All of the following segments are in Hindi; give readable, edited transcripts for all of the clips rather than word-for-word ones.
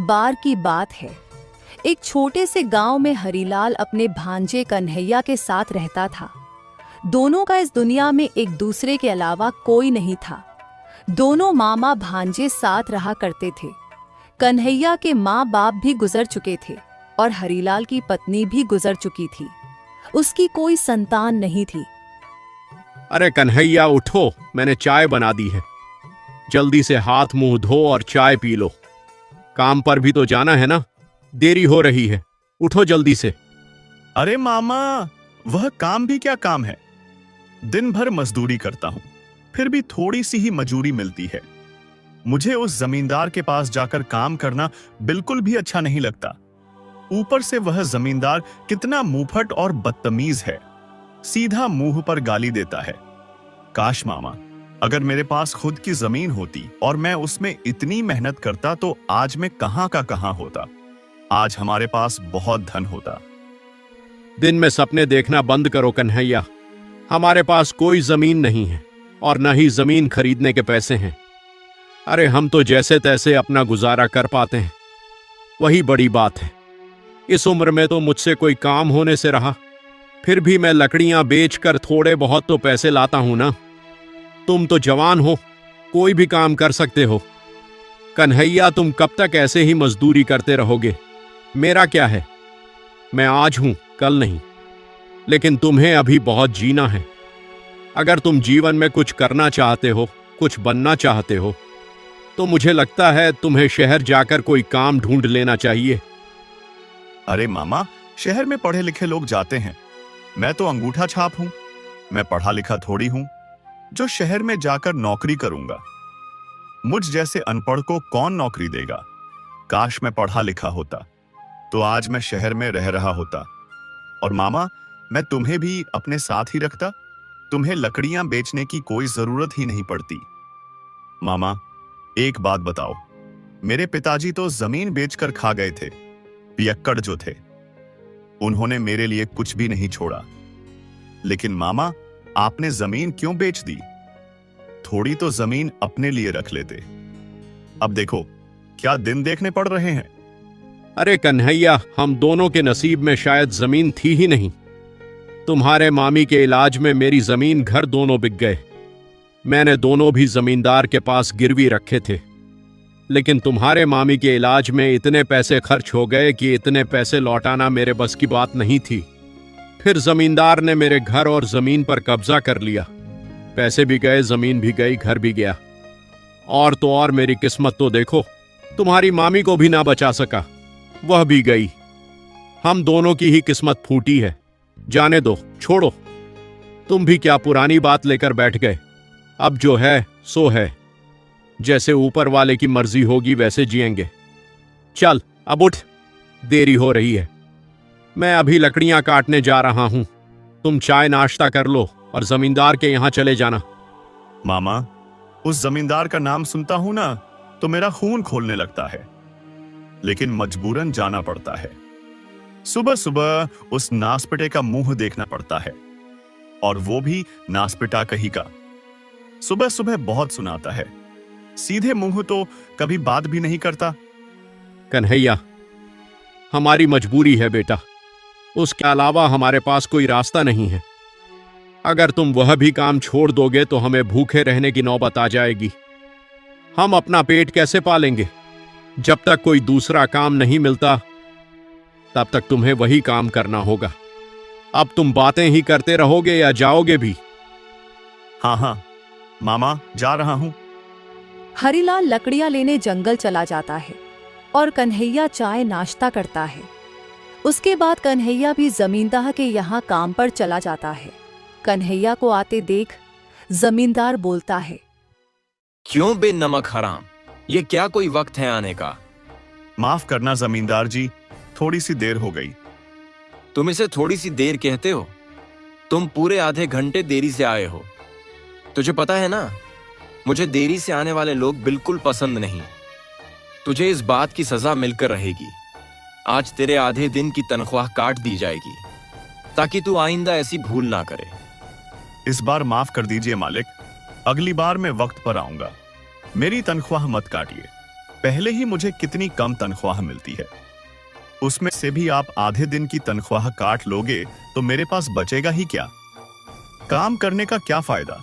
बार की बात है। एक छोटे से गांव में हरीलाल अपने भांजे कन्हैया के साथ रहता था। दोनों का इस दुनिया में एक दूसरे के अलावा कोई नहीं था। दोनों मामा भांजे साथ रहा करते थे। कन्हैया के माँ बाप भी गुजर चुके थे और हरीलाल की पत्नी भी गुजर चुकी थी। उसकी कोई संतान नहीं थी। अरे कन्हैया उठो, मैंने चाय बना दी है। जल्दी से हाथ मुंह धो और चाय पी लो। काम पर भी तो जाना है ना, देरी हो रही है। उठो जल्दी से। अरे मामा, वह काम भी क्या काम है। दिन भर मजदूरी करता हूं, फिर भी थोड़ी सी ही मजूरी मिलती है। मुझे उस जमींदार के पास जाकर काम करना बिल्कुल भी अच्छा नहीं लगता। ऊपर से वह जमींदार कितना मुंहफट और बदतमीज है, सीधा मुंह पर गाली देता है। काश मामा, अगर मेरे पास खुद की जमीन होती और मैं उसमें इतनी मेहनत करता तो आज मैं कहां का कहां होता। आज हमारे पास बहुत धन होता। दिन में सपने देखना बंद करो कन्हैया। हमारे पास कोई जमीन नहीं है और न ही जमीन खरीदने के पैसे हैं। अरे हम तो जैसे तैसे अपना गुजारा कर पाते हैं, वही बड़ी बात है। इस उम्र में तो मुझसे कोई काम होने से रहा, फिर भी मैं लकड़ियां बेचकर थोड़े बहुत तो पैसे लाता हूं ना। तुम तो जवान हो, कोई भी काम कर सकते हो। कन्हैया, तुम कब तक ऐसे ही मजदूरी करते रहोगे? मेरा क्या है, मैं आज हूं कल नहीं, लेकिन तुम्हें अभी बहुत जीना है। अगर तुम जीवन में कुछ करना चाहते हो, कुछ बनना चाहते हो, तो मुझे लगता है तुम्हें शहर जाकर कोई काम ढूंढ लेना चाहिए। अरे मामा, शहर में पढ़े लिखे लोग जाते हैं, मैं तो अंगूठा छाप हूं। मैं पढ़ा लिखा थोड़ी हूं जो शहर में जाकर नौकरी करूंगा। मुझ जैसे अनपढ़ को कौन नौकरी देगा। काश मैं पढ़ा लिखा होता तो आज मैं शहर में रह रहा होता। और मामा, मैं तुम्हें भी अपने साथ ही रखता। तुम्हें लकड़ियां बेचने की कोई जरूरत ही नहीं पड़ती। मामा, एक बात बताओ, मेरे पिताजी तो जमीन बेचकर खा गए थे, पियक्कड़ जो थे। उन्होंने मेरे लिए कुछ भी नहीं छोड़ा। लेकिन मामा, आपने जमीन क्यों बेच दी? थोड़ी तो जमीन अपने लिए रख लेते। अब देखो क्या दिन देखने पड़ रहे हैं। अरे कन्हैया, हम दोनों के नसीब में शायद जमीन थी ही नहीं। तुम्हारे मामी के इलाज में मेरी जमीन घर दोनों बिक गए। मैंने दोनों भी जमींदार के पास गिरवी रखे थे, लेकिन तुम्हारे मामी के इलाज में इतने पैसे खर्च हो गए कि इतने पैसे लौटाना मेरे बस की बात नहीं थी। फिर जमींदार ने मेरे घर और जमीन पर कब्जा कर लिया। पैसे भी गए, जमीन भी गई, घर भी गया। और तो और मेरी किस्मत तो देखो, तुम्हारी मामी को भी ना बचा सका, वह भी गई। हम दोनों की ही किस्मत फूटी है। जाने दो, छोड़ो। तुम भी क्या पुरानी बात लेकर बैठ गए। अब जो है सो है। जैसे ऊपर वाले की मर्जी होगी वैसे जिएंगे। चल अब उठ, देरी हो रही है। मैं अभी लकड़ियां काटने जा रहा हूं। तुम चाय नाश्ता कर लो और जमींदार के यहां चले जाना। मामा, उस जमींदार का नाम सुनता हूं ना तो मेरा खून खोलने लगता है, लेकिन मजबूरन जाना पड़ता है। सुबह सुबह उस नासपिटे का मुंह देखना पड़ता है, और वो भी नासपिटा कहीं का। सुबह सुबह बहुत सुनाता है, सीधे मुंह तो कभी बात भी नहीं करता। कन्हैया, हमारी मजबूरी है बेटा, उसके अलावा हमारे पास कोई रास्ता नहीं है। अगर तुम वह भी काम छोड़ दोगे तो हमें भूखे रहने की नौबत आ जाएगी। हम अपना पेट कैसे पालेंगे? जब तक कोई दूसरा काम नहीं मिलता तब तक तुम्हें वही काम करना होगा। अब तुम बातें ही करते रहोगे या जाओगे भी? हाँ हाँ मामा, जा रहा हूं। हरीलाल लकड़ियां लेने जंगल चला जाता है और कन्हैया चाय नाश्ता करता है। उसके बाद कन्हैया भी जमींदार के यहाँ काम पर चला जाता है। कन्हैया को आते देख जमींदार बोलता है, क्यों बे नमक हराम, ये क्या कोई वक्त है आने का? माफ करना जमींदार जी, थोड़ी सी देर हो गई। तुम इसे थोड़ी सी देर कहते हो? तुम पूरे आधे घंटे देरी से आए हो। तुझे पता है ना, मुझे देरी से आने वाले लोग बिल्कुल पसंद नहीं। तुझे इस बात की सजा मिलकर रहेगी। आज तेरे आधे दिन की तनख्वाह काट दी जाएगी ताकि तू आइंदा ऐसी भूल ना करे। इस बार माफ कर दीजिए मालिक, अगली बार मैं वक्त पर आऊंगा। मेरी तनख्वाह मत काटिए। पहले ही मुझे कितनी कम तनख्वाह मिलती है, उसमें से भी आप आधे दिन की तनख्वाह काट लोगे तो मेरे पास बचेगा ही क्या? काम करने का क्या फायदा?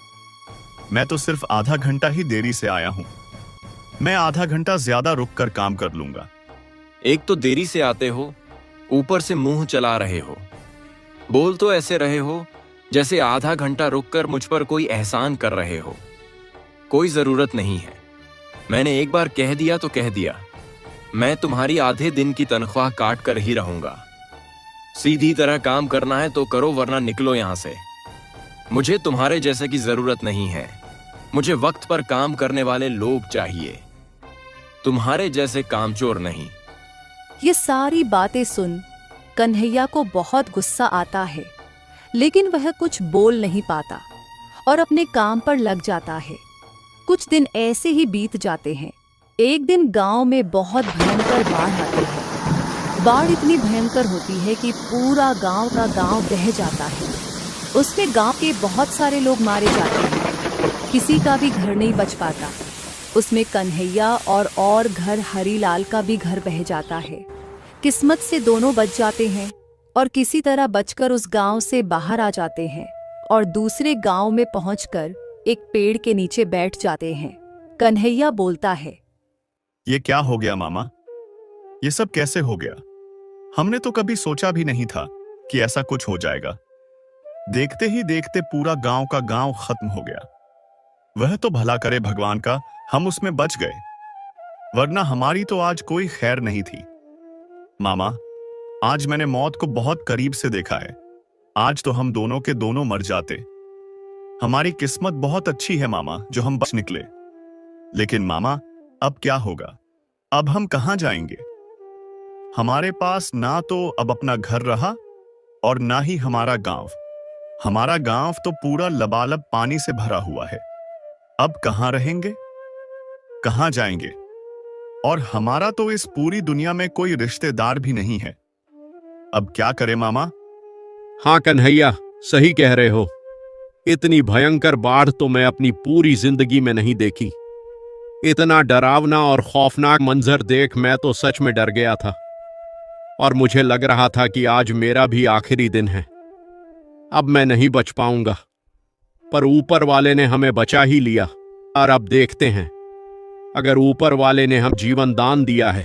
मैं तो सिर्फ आधा घंटा ही देरी से आया हूं। मैं आधा घंटा ज्यादा रुक कर काम कर लूंगा। एक तो देरी से आते हो, ऊपर से मुंह चला रहे हो। बोल तो ऐसे रहे हो जैसे आधा घंटा रुककर मुझ पर कोई एहसान कर रहे हो। कोई जरूरत नहीं है। मैंने एक बार कह दिया तो कह दिया। मैं तुम्हारी आधे दिन की तनख्वाह काट कर ही रहूंगा। सीधी तरह काम करना है तो करो, वरना निकलो यहां से। मुझे तुम्हारे जैसे की जरूरत नहीं है। मुझे वक्त पर काम करने वाले लोग चाहिए, तुम्हारे जैसे कामचोर नहीं। ये सारी बातें सुन कन्हैया को बहुत गुस्सा आता है, लेकिन वह कुछ बोल नहीं पाता और अपने काम पर लग जाता है। कुछ दिन ऐसे ही बीत जाते हैं। एक दिन गांव में बहुत भयंकर बाढ़ आती है। बाढ़ इतनी भयंकर होती है कि पूरा गांव का गांव बह जाता है। उसमें गांव के बहुत सारे लोग मारे जाते हैं। किसी का भी घर नहीं बच पाता। उसमें कन्हैया और घर हरीलाल का भी घर बह जाता है। किस्मत से दोनों बच जाते हैं और किसी तरह बचकर उस गांव से बाहर आ जाते हैं और दूसरे गांव में पहुंचकर एक पेड़ के नीचे बैठ जाते हैं। कन्हैया बोलता है, ये क्या हो गया मामा? ये सब कैसे हो गया? हमने तो कभी सोचा भी नहीं था कि ऐसा कुछ हो जाएगा। देखते ही देखते पूरा गांव का गांव खत्म हो गया। वह तो भला करे भगवान का, हम उसमें बच गए, वरना हमारी तो आज कोई खैर नहीं थी। मामा, आज मैंने मौत को बहुत करीब से देखा है। आज तो हम दोनों के दोनों मर जाते। हमारी किस्मत बहुत अच्छी है मामा, जो हम बच निकले। लेकिन मामा, अब क्या होगा? अब हम कहां जाएंगे? हमारे पास ना तो अब अपना घर रहा और ना ही हमारा गांव। हमारा गांव तो पूरा लबालब पानी से भरा हुआ है। अब कहां रहेंगे, कहां जाएंगे? और हमारा तो इस पूरी दुनिया में कोई रिश्तेदार भी नहीं है। अब क्या करें मामा? हाँ कन्हैया, सही कह रहे हो। इतनी भयंकर बाढ़ तो मैं अपनी पूरी जिंदगी में नहीं देखी। इतना डरावना और खौफनाक मंजर देख मैं तो सच में डर गया था और मुझे लग रहा था कि आज मेरा भी आखिरी दिन है। अब मैं नहीं बच पाऊंगा, पर ऊपर वाले ने हमें बचा ही लिया। और अब देखते हैं, अगर ऊपर वाले ने हम जीवन दान दिया है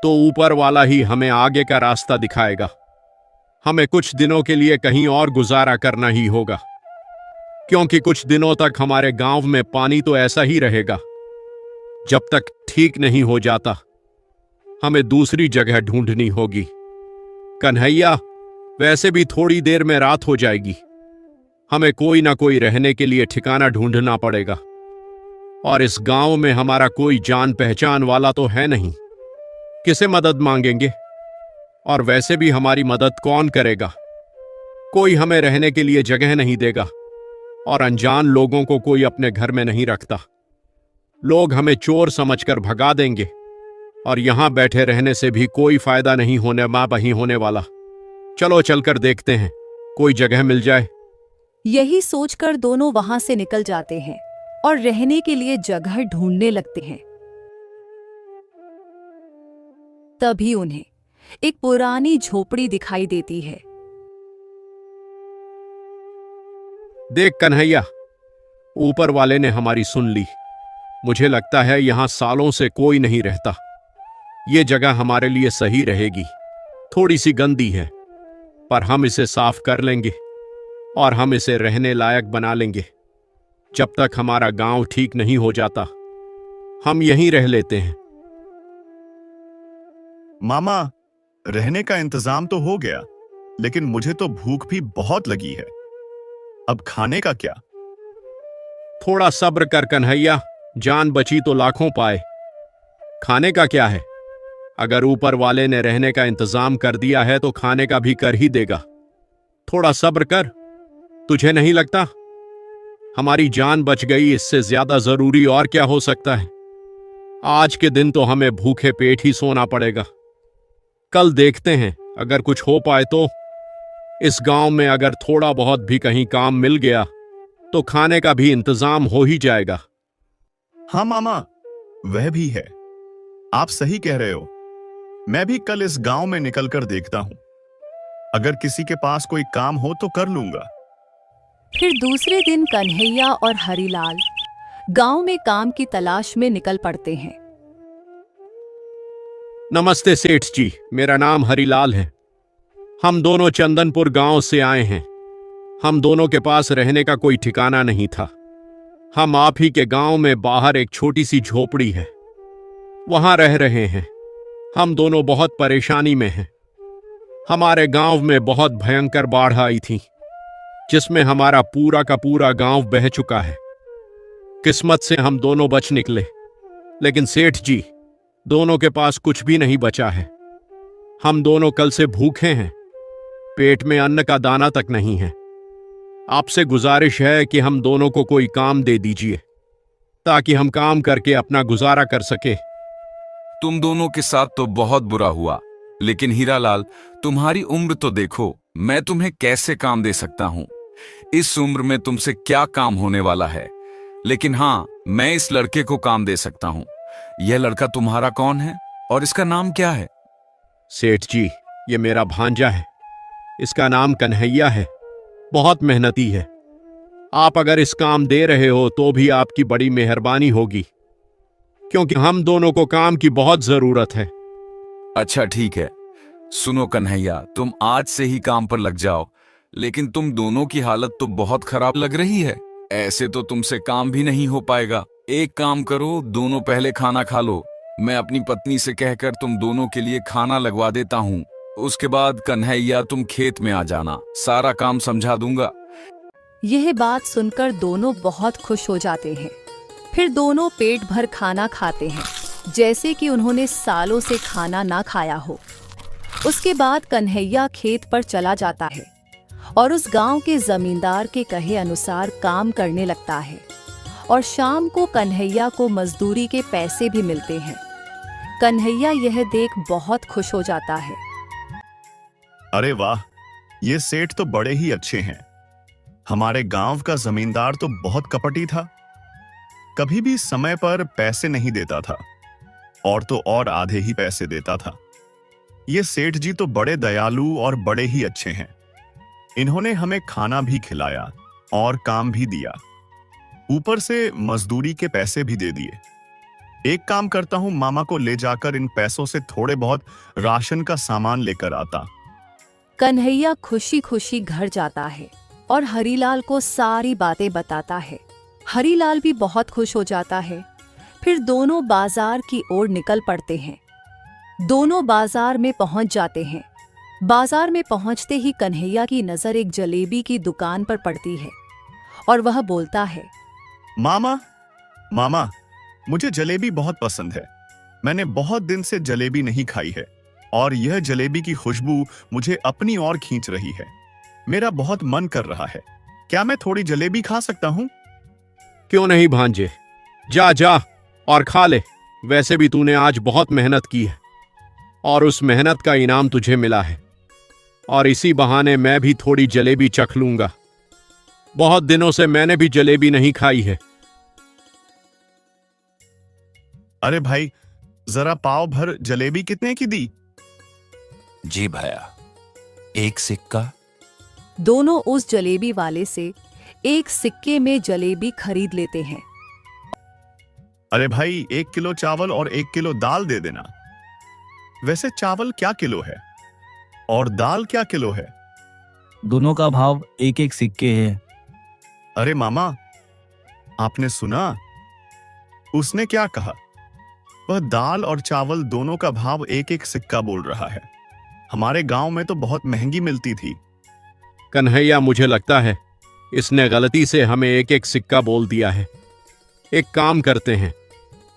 तो ऊपर वाला ही हमें आगे का रास्ता दिखाएगा। हमें कुछ दिनों के लिए कहीं और गुजारा करना ही होगा, क्योंकि कुछ दिनों तक हमारे गांव में पानी तो ऐसा ही रहेगा। जब तक ठीक नहीं हो जाता हमें दूसरी जगह ढूंढनी होगी। कन्हैया, वैसे भी थोड़ी देर में रात हो जाएगी। हमें कोई ना कोई रहने के लिए ठिकाना ढूंढना पड़ेगा, और इस गांव में हमारा कोई जान पहचान वाला तो है नहीं। किसे मदद मांगेंगे? और वैसे भी हमारी मदद कौन करेगा? कोई हमें रहने के लिए जगह नहीं देगा और अनजान लोगों को कोई अपने घर में नहीं रखता। लोग हमें चोर समझकर भगा देंगे और यहां बैठे रहने से भी कोई फायदा नहीं होने वाला। चलो चलकर देखते हैं, कोई जगह मिल जाए। यही सोचकर दोनों वहां से निकल जाते हैं और रहने के लिए जगह ढूंढने लगते हैं। तभी उन्हें एक पुरानी झोपड़ी दिखाई देती है। देख कन्हैया, ऊपर वाले ने हमारी सुन ली। मुझे लगता है यहां सालों से कोई नहीं रहता। ये जगह हमारे लिए सही रहेगी। थोड़ी सी गंदी है, पर हम इसे साफ कर लेंगे और हम इसे रहने लायक बना लेंगे। जब तक हमारा गांव ठीक नहीं हो जाता हम यहीं रह लेते हैं। मामा, रहने का इंतजाम तो हो गया, लेकिन मुझे तो भूख भी बहुत लगी है। अब खाने का क्या? थोड़ा सब्र कर कन्हैया, जान बची तो लाखों पाए। खाने का क्या है? अगर ऊपर वाले ने रहने का इंतजाम कर दिया है तो खाने का भी कर ही देगा। थोड़ा सब्र कर। तुझे नहीं लगता हमारी जान बच गई? इससे ज्यादा जरूरी और क्या हो सकता है? आज के दिन तो हमें भूखे पेट ही सोना पड़ेगा। कल देखते हैं, अगर कुछ हो पाए तो। इस गांव में अगर थोड़ा बहुत भी कहीं काम मिल गया तो खाने का भी इंतजाम हो ही जाएगा। हाँ मामा, वह भी है। आप सही कह रहे हो। मैं भी कल इस गांव में निकलकर देखता हूं। अगर किसी के पास कोई काम हो तो कर लूंगा। फिर दूसरे दिन कन्हैया और हरिलाल गांव में काम की तलाश में निकल पड़ते हैं। नमस्ते सेठ जी, मेरा नाम हरिलाल है। हम दोनों चंदनपुर गांव से आए हैं। हम दोनों के पास रहने का कोई ठिकाना नहीं था। हम आप ही के गांव में बाहर एक छोटी सी झोपड़ी है, वहां रह रहे हैं। हम दोनों बहुत परेशानी में हैं। हमारे गांव में बहुत भयंकर बाढ़ आई थी, जिसमें हमारा पूरा का पूरा गांव बह चुका है। किस्मत से हम दोनों बच निकले, लेकिन सेठ जी, दोनों के पास कुछ भी नहीं बचा है। हम दोनों कल से भूखे हैं, पेट में अन्न का दाना तक नहीं है। आपसे गुजारिश है कि हम दोनों को कोई काम दे दीजिए, ताकि हम काम करके अपना गुजारा कर सके। तुम दोनों के साथ तो बहुत बुरा हुआ, लेकिन हीरालाल, तुम्हारी उम्र तो देखो। मैं तुम्हें कैसे काम दे सकता हूं? इस उम्र में तुमसे क्या काम होने वाला है? लेकिन हाँ, मैं इस लड़के को काम दे सकता हूं। यह लड़का तुम्हारा कौन है और इसका नाम क्या है? सेठ जी, ये मेरा भांजा है। इसका नाम कन्हैया है। बहुत मेहनती है। आप अगर इस काम दे रहे हो तो भी आपकी बड़ी मेहरबानी होगी, क्योंकि हम दोनों को काम की बहुत जरूरत है। अच्छा ठीक है। सुनो कन्हैया, तुम आज से ही काम पर लग जाओ, लेकिन तुम दोनों की हालत तो बहुत खराब लग रही है। ऐसे तो तुमसे काम भी नहीं हो पाएगा। एक काम करो, दोनों पहले खाना खा लो। मैं अपनी पत्नी से कहकर तुम दोनों के लिए खाना लगवा देता हूँ। उसके बाद कन्हैया, तुम खेत में आ जाना, सारा काम समझा दूंगा। यह बात सुनकर दोनों बहुत खुश हो जाते हैं। फिर दोनों पेट भर खाना खाते हैं, जैसे कि उन्होंने सालों से खाना ना खाया हो। उसके बाद कन्हैया खेत पर चला जाता है और उस गांव के जमींदार के कहे अनुसार काम करने लगता है। और शाम को कन्हैया को मजदूरी के पैसे भी मिलते हैं। कन्हैया यह देख बहुत खुश हो जाता है। अरे वाह, ये सेठ तो बड़े ही अच्छे हैं। हमारे गांव का जमींदार तो बहुत कपटी था, कभी भी समय पर पैसे नहीं देता था, और तो और आधे ही पैसे देता था। ये सेठ जी तो बड़े दयालु और बड़े ही अच्छे हैं। इन्होंने हमें खाना भी खिलाया और काम भी दिया, ऊपर से मजदूरी के पैसे भी दे दिए। एक काम करता हूं, मामा को ले जाकर इन पैसों से थोड़े बहुत राशन का सामान लेकर आता। कन्हैया खुशी खुशी घर जाता है और हरीलाल को सारी बातें बताता है। हरीलाल भी बहुत खुश हो जाता है। फिर दोनों बाजार की ओर निकल पड़ते हैं। दोनों बाजार में पहुंच जाते हैं। बाजार में पहुंचते ही कन्हैया की नजर एक जलेबी की दुकान पर पड़ती है और वह बोलता है, मामा, मामा, मुझे जलेबी बहुत पसंद है। मैंने बहुत दिन से जलेबी नहीं खाई है और यह जलेबी की खुशबू मुझे अपनी ओर खींच रही है। मेरा बहुत मन कर रहा है। क्या मैं थोड़ी जलेबी खा सकता हूं? क्यों नहीं भांजे, जा जा और खा ले। वैसे भी तूने आज बहुत मेहनत की है और उस मेहनत का इनाम तुझे मिला है, और इसी बहाने मैं भी थोड़ी जलेबी चख लूंगा। बहुत दिनों से मैंने भी जलेबी नहीं खाई है। अरे भाई, जरा पाव भर जलेबी कितने की दी? जी भैया, 1 सिक्का। दोनों उस जलेबी वाले से 1 सिक्के में जलेबी खरीद लेते हैं। अरे भाई, 1 किलो चावल और 1 किलो दाल दे देना। वैसे चावल क्या किलो है और दाल क्या किलो है? दोनों का भाव 1-1 सिक्के है। अरे मामा, आपने सुना? उसने क्या कहा? वह दाल और चावल दोनों का भाव 1-1 सिक्का बोल रहा है। हमारे गांव में तो बहुत महंगी मिलती थी। कन्हैया, मुझे लगता है इसने गलती से हमें 1-1 सिक्का बोल दिया है। एक काम करते हैं,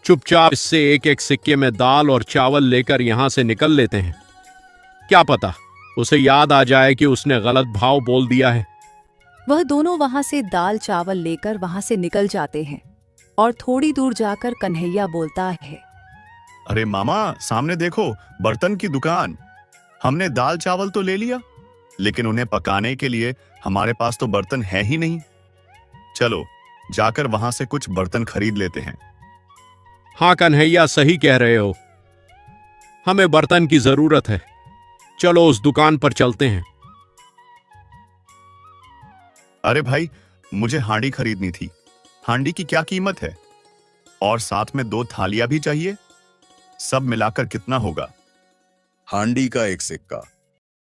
चुपचाप इससे 1-1 सिक्के में दाल और चावल लेकर यहां से निकल लेते हैं। क्या पता उसे याद आ जाए कि उसने गलत भाव बोल दिया है। वह दोनों वहां से दाल चावल लेकर वहां से निकल जाते हैं और थोड़ी दूर जाकर कन्हैया बोलता है, अरे मामा, सामने देखो, बर्तन की दुकान। हमने दाल चावल तो ले लिया, लेकिन उन्हें पकाने के लिए हमारे पास तो बर्तन है ही नहीं। चलो जाकर वहां से कुछ बर्तन खरीद लेते हैं। हाँ कन्हैया, सही कह रहे हो। हमें बर्तन की जरूरत है। चलो उस दुकान पर चलते हैं। अरे भाई, मुझे हांडी खरीदनी थी। हांडी की क्या कीमत है? और साथ में 2 थालियां भी चाहिए। सब मिलाकर कितना होगा? हांडी का 1 सिक्का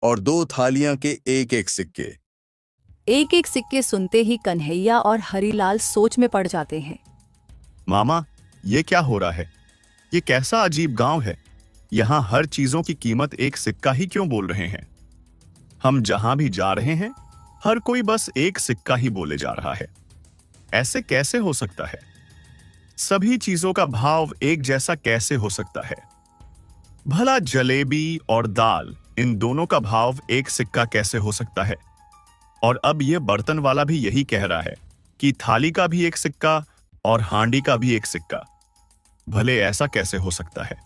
और 2 थालियां के 1-1 सिक्के। एक एक सिक्के सुनते ही कन्हैया और हरीलाल सोच में पड़ जाते हैं। मामा, ये क्या हो रहा है? ये कैसा अजीब गांव है? यहाँ हर चीजों की कीमत 1 सिक्का ही क्यों बोल रहे हैं? हम जहां भी जा रहे हैं, हर कोई बस 1 सिक्का ही बोले जा रहा है। ऐसे कैसे हो सकता है? सभी चीजों का भाव एक जैसा कैसे हो सकता है? भला जलेबी और दाल, इन दोनों का भाव 1 सिक्का कैसे हो सकता है? और अब यह बर्तन वाला भी यही कह रहा है कि थाली का भी 1 सिक्का और हांडी का भी 1 सिक्का। भले ऐसा कैसे हो सकता है?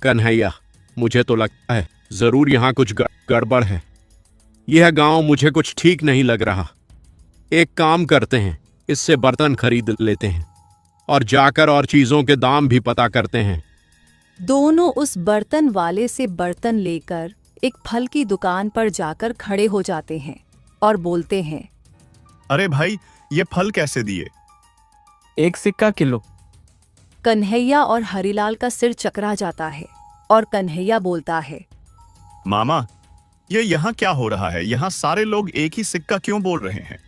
कन्हैया, मुझे तो लगता है जरूर यहाँ कुछ गड़बड़ है। यह गांव मुझे कुछ ठीक नहीं लग रहा। एक काम करते हैं, इससे बर्तन खरीद लेते हैं और जाकर और चीजों के दाम भी पता करते हैं। दोनों उस बर्तन वाले से बर्तन लेकर एक फल की दुकान पर जाकर खड़े हो जाते हैं और बोलते हैं, अरे भाई, ये फल कैसे दिए? 1 सिक्का किलो। कन्हैया और हरीलाल का सिर चकरा जाता है और कन्हैया बोलता है, मामा, ये यहाँ क्या हो रहा है? यहाँ सारे लोग एक ही सिक्का क्यों बोल रहे हैं?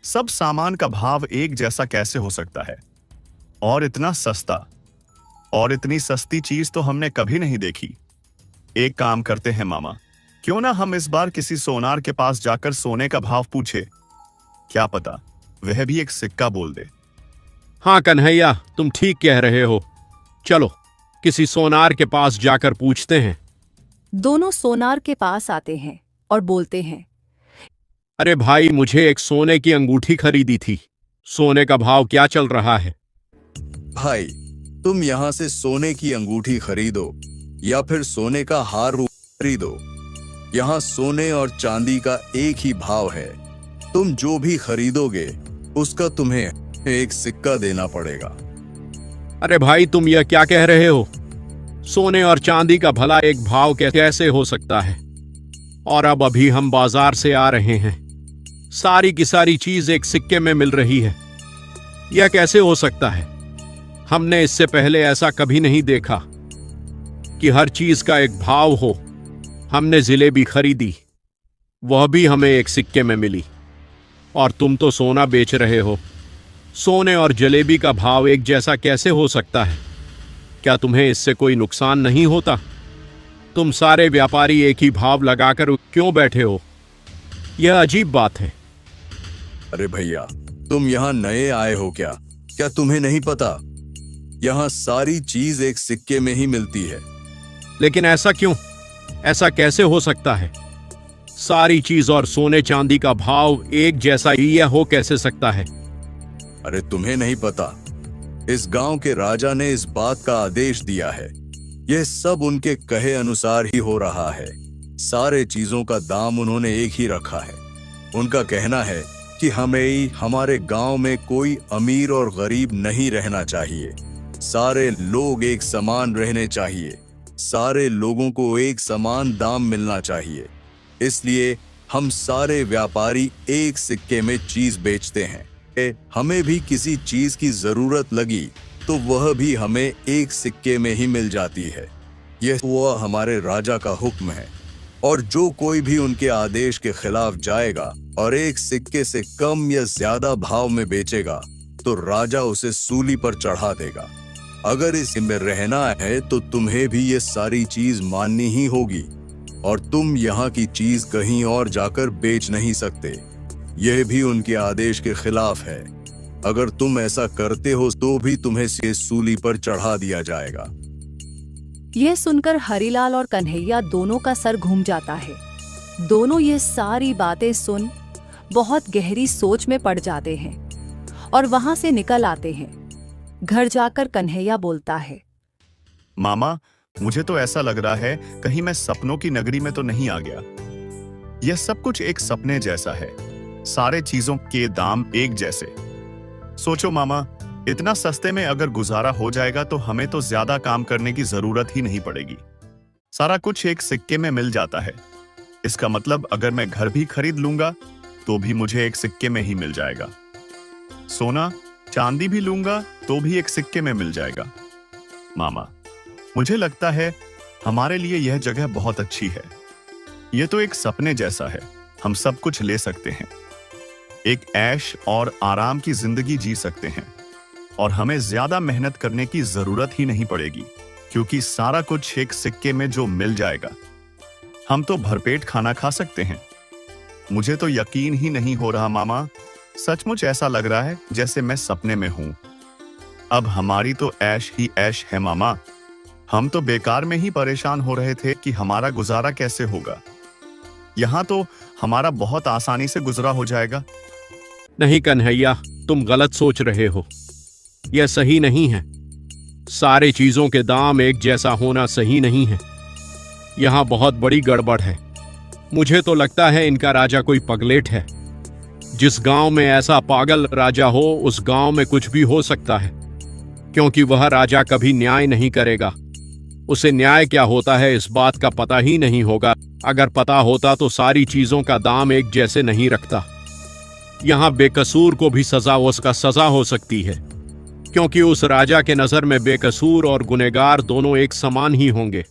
सब सामान का भाव एक जैसा कैसे हो सकता है? और इतना सस्ता, और इतनी सस्ती चीज तो हमने कभी नहीं देखी। एक काम करते हैं मामा, क्यों ना हम इस बार किसी सोनार के पास जाकर सोने का भाव पूछे। क्या पता वह भी 1 सिक्का बोल दे। हाँ कन्हैया, तुम ठीक कह रहे हो। चलो किसी सोनार के पास जाकर पूछते हैं। दोनों सोनार के पास आते हैं और बोलते हैं, अरे भाई, मुझे एक सोने की अंगूठी खरीदी थी। सोने का भाव क्या चल रहा है? भाई, तुम यहाँ से सोने की अंगूठी खरीदो या फिर सोने का हार खरीदो। यहाँ सोने और चांदी का एक ही भाव है। तुम जो भी खरीदोगे उसका तुम्हें 1 सिक्का देना पड़ेगा। अरे भाई, तुम यह क्या कह रहे हो? सोने और चांदी का भला एक भाव कैसे हो सकता है? और अब अभी हम बाजार से आ रहे हैं, सारी की सारी चीज 1 सिक्के में मिल रही है। यह कैसे हो सकता है? हमने इससे पहले ऐसा कभी नहीं देखा कि हर चीज का एक भाव हो। हमने जिलेबी खरीदी, वह भी हमें 1 सिक्के में मिली, और तुम तो सोना बेच रहे हो। सोने और जलेबी का भाव एक जैसा कैसे हो सकता है? क्या तुम्हें इससे कोई नुकसान नहीं होता? तुम सारे व्यापारी एक ही भाव लगाकर क्यों बैठे हो? यह अजीब बात है। अरे भैया, तुम यहाँ नए आए हो क्या? क्या तुम्हें नहीं पता? यहाँ सारी चीज 1 सिक्के में ही मिलती है। लेकिन ऐसा क्यों? ऐसा कैसे हो सकता है? सारी चीज और सोने चांदी का भाव एक जैसा ही यह हो कैसे सकता है? अरे तुम्हें नहीं पता? इस गांव के राजा ने इस बात का आदेश दिया है। यह सब उनके कहे अनुसार ही हो रहा है। सारे चीजों का दाम उन्होंने एक ही रखा है। उनका कहना है कि हमें हमारे गांव में कोई अमीर और गरीब नहीं रहना चाहिए। सारे लोग एक समान रहने चाहिए। सारे लोगों को एक समान दाम मिलना चाहिए। इसलिए हम सारे व्यापारी 1 सिक्के में चीज बेचते हैं। हमें भी किसी चीज की जरूरत लगी तो वह भी हमें 1 सिक्के में ही मिल जाती है। यह वह हमारे राजा का हुक्म है, और जो कोई भी उनके आदेश के खिलाफ जाएगा और 1 सिक्के से कम या ज्यादा भाव में बेचेगा तो राजा उसे सूली पर चढ़ा देगा। अगर इसमें रहना है तो तुम्हें भी ये सारी चीज माननी ही होगी, और तुम यहाँ की चीज कहीं और जाकर बेच नहीं सकते। यह भी उनके आदेश के खिलाफ है। अगर तुम ऐसा करते हो तो भी तुम्हें से सूली पर चढ़ा दिया जाएगा। यह सुनकर हरीलाल और कन्हैया दोनों का सर घूम जाता है। दोनों ये सारी बातें सुन बहुत गहरी सोच में पड़ जाते हैं और वहां से निकल आते हैं। घर जाकर कन्हैया बोलता है, मामा, मुझे तो ऐसा लग रहा है कहीं मैं सपनों की नगरी में तो नहीं आ गया। यह सब कुछ एक सपने जैसा है। सारे चीजों के दाम एक जैसे। सोचो मामा, इतना सस्ते में अगर गुजारा हो जाएगा तो हमें तो ज्यादा काम करने की जरूरत ही नहीं पड़ेगी। सारा कुछ एक सिक्के में मिल जाता है। इसका मतलब अगर मैं घर भी खरीद लूंगा तो भी मुझे एक सिक्के में ही मिल जाएगा। सोना चांदी भी लूंगा तो भी एक सिक्के में मिल जाएगा। मामा, मुझे लगता है हमारे लिए यह जगह बहुत अच्छी है। यह तो एक सपने जैसा है। हम सब कुछ ले सकते हैं, एक ऐश और आराम की जिंदगी जी सकते हैं और हमें ज्यादा मेहनत करने की जरूरत ही नहीं पड़ेगी, क्योंकि सारा कुछ एक सिक्के में जो मिल जाएगा। हम तो भरपेट खाना खा सकते हैं। मुझे तो यकीन ही नहीं हो रहा मामा, सचमुच ऐसा लग रहा है जैसे मैं सपने में हूं। अब हमारी तो ऐश ही ऐश है मामा। हम तो बेकार में ही परेशान हो रहे थे कि हमारा गुजारा कैसे होगा। यहां तो हमारा बहुत आसानी से गुजरा हो जाएगा। नहीं कन्हैया, तुम गलत सोच रहे हो। यह सही नहीं है। सारे चीजों के दाम एक जैसा होना सही नहीं है। यहां बहुत बड़ी गड़बड़ है। मुझे तो लगता है इनका राजा कोई पगलेट है। जिस गांव में ऐसा पागल राजा हो, उस गांव में कुछ भी हो सकता है, क्योंकि वह राजा कभी न्याय नहीं करेगा। उसे न्याय क्या होता है इस बात का पता ही नहीं होगा। अगर पता होता तो सारी चीजों का दाम एक जैसे नहीं रखता। यहां बेकसूर को भी सजा हो सकती है, क्योंकि उस राजा के नजर में बेकसूर और गुनहगार दोनों एक समान ही होंगे,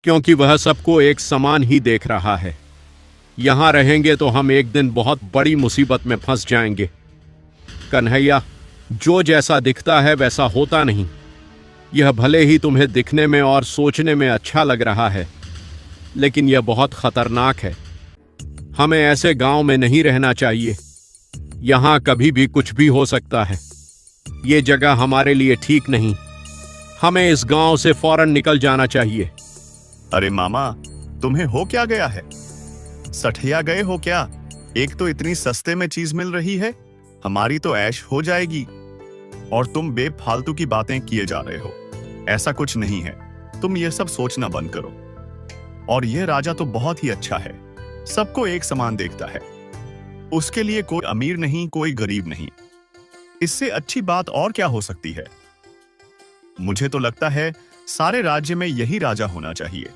क्योंकि वह सबको एक समान ही देख रहा है। यहां रहेंगे तो हम एक दिन बहुत बड़ी मुसीबत में फंस जाएंगे। कन्हैया, जो जैसा दिखता है वैसा होता नहीं। यह भले ही तुम्हें दिखने में और सोचने में अच्छा लग रहा है, लेकिन यह बहुत खतरनाक है। हमें ऐसे गांव में नहीं रहना चाहिए। यहां कभी भी कुछ भी हो सकता है। ये जगह हमारे लिए ठीक नहीं। हमें इस गांव से फौरन निकल जाना चाहिए। अरे मामा, तुम्हें हो क्या गया है? सठिया गए हो क्या? एक तो इतनी सस्ते में चीज मिल रही है, हमारी तो ऐश हो जाएगी, और तुम बेफालतू की बातें किए जा रहे हो। ऐसा कुछ नहीं है। तुम ये सब सोचना बंद करो। और यह राजा तो बहुत ही अच्छा है, सबको एक समान देखता है। उसके लिए कोई अमीर नहीं, कोई गरीब नहीं। इससे अच्छी बात और क्या हो सकती है? मुझे तो लगता है सारे राज्य में यही राजा होना चाहिए।